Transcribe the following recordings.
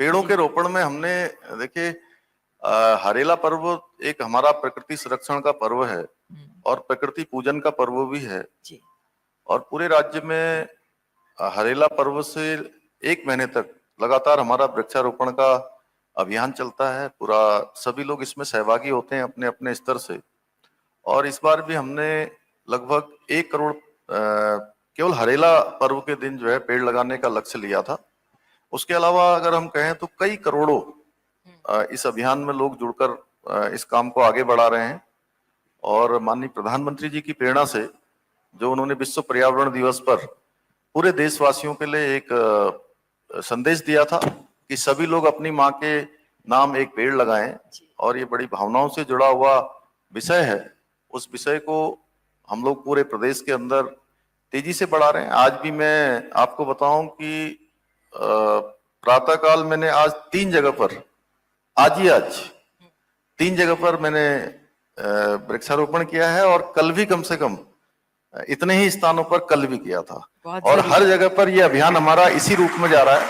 पेड़ों जी। के रोपण में हमने देखिए हरेला पर्व एक हमारा प्रकृति संरक्षण का पर्व है हुँ, और प्रकृति पूजन का पर्व भी है जी। और पूरे राज्य में हरेला पर्व से 1 महीने तक लगातार हमारा वृक्षारोपण का अभियान चलता है। पूरा सभी लोग इसमें सहभागी होते हैं अपने-अपने स्तर से और इस बार भी हमने लगभग 1 करोड़ केवल हरेला पर्व के दिन जो है पेड़ लगाने का लक्ष्य लिया था। उसके अलावा अगर हम कहें तो कई करोड़ों हुँ, इस अभियान में लोग जुड़कर इस काम को आगे बढ़ा रहे हैं और माननीय प्रधानमंत्री जी की प्रेरणा से जो उन्होंने विश्व पर्यावरण दिवस पर पूरे देशवासियों के लिए एक संदेश दिया था कि सभी लोग अपनी माँ के नाम एक पेड़ लगाएं जी। और ये बड़ी भावनाओं से जुड़ा हुआ विषय है। उस विषय को हम लोग पूरे प्रदेश के अंदर तेजी से बढ़ा रहे हैं। आज भी मैं आपको बताऊं कि प्रातःकाल मैंने आज 3 जगह पर आज हुँ, 3 जगह पर मैंने वृक्षारोपण किया है और कल भी कम से कम इतने ही स्थानों पर कल भी किया था बहुत और हर ज़रूरी। जगह पर ये अभियान हमारा इसी रूप में जा रहा है हुँ,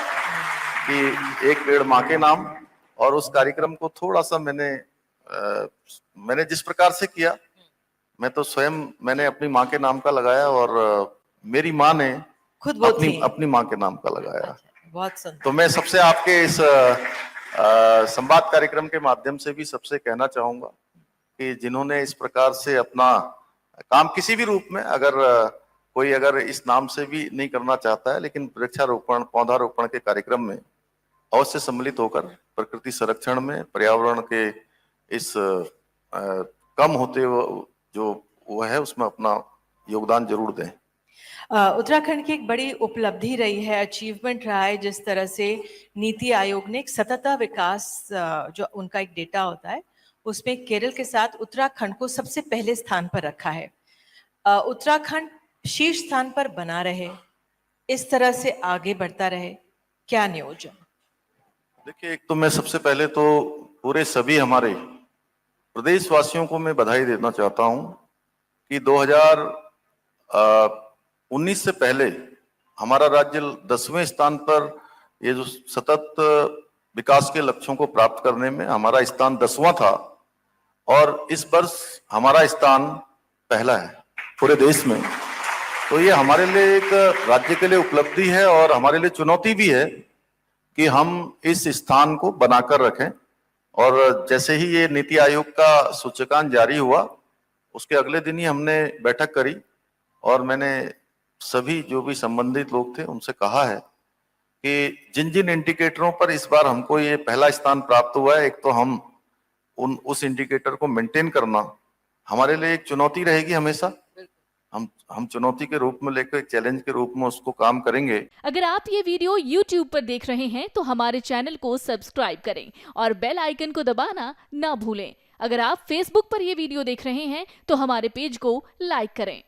कि एक पेड़ माँ के नाम और उस कार्यक्रम को थोड़ा सा मैंने जिस प्रकार से किया हुँ। मैं तो स्वयं मैंने अपनी माँ के नाम का लगाया और मेरी माँ ने खुद वो अपनी थी। अपनी माँ के नाम का लगाया। अच्छा, बहुत तो सुंदर। मैं सबसे आपके इस संवाद कार्यक्रम के माध्यम से भी सबसे कहना चाहूंगा कि जिन्होंने इस प्रकार से अपना काम किसी भी रूप में अगर कोई अगर इस नाम से भी नहीं करना चाहता है लेकिन वृक्षारोपण पौधारोपण के कार्यक्रम में अवश्य सम्मिलित होकर प्रकृति संरक्षण में पर्यावरण के इस कम होते जो वो है उसमें अपना योगदान जरूर दें। उत्तराखंड की एक बड़ी उपलब्धि रही है, अचीवमेंट रहा है जिस तरह से नीति आयोग ने एक सतत विकास जो उनका एक डेटा होता है, उसमें केरल के साथ उत्तराखंड को सबसे पहले स्थान पर रखा है। उत्तराखंड शीर्ष स्थान पर बना रहे, इस तरह से आगे बढ़ता रहे, क्या नियोजन? देखिए, एक तो मैं सबसे पहले तो पूरे सभी हमारे प्रदेशवासियों को मैं बधाई देना चाहता हूं कि 2019 से पहले हमारा राज्य 10वें स्थान पर ये जो सतत विकास के लक्ष्यों को प्राप्त करने में हमारा स्थान 10वां था और इस वर्ष हमारा स्थान पहला है पूरे देश में। तो ये हमारे लिए एक राज्य के लिए उपलब्धि है और हमारे लिए चुनौती भी है कि हम इस स्थान को बनाकर रखें और जैसे ही ये नीति आयोग का सूचकांक जारी हुआ उसके अगले दिन ही हमने बैठक करी और मैंने सभी जो भी संबंधित लोग थे उनसे कहा है कि जिन जिन इंडिकेटरों पर इस बार हमको ये पहला स्थान प्राप्त हुआ है एक तो हम उस इंडिकेटर को मेंटेन करना हमारे लिए एक चुनौती रहेगी हमेशा। हम चुनौती के रूप में लेकर एक चैलेंज के रूप में उसको काम करेंगे। अगर आप ये वीडियो YouTube पर देख रहे हैं तो हमारे चैनल को सब्सक्राइब करें और बेल आइकन को दबाना ना भूलें। अगर आप Facebook पर ये वीडियो देख रहे हैं तो हमारे पेज को लाइक करें।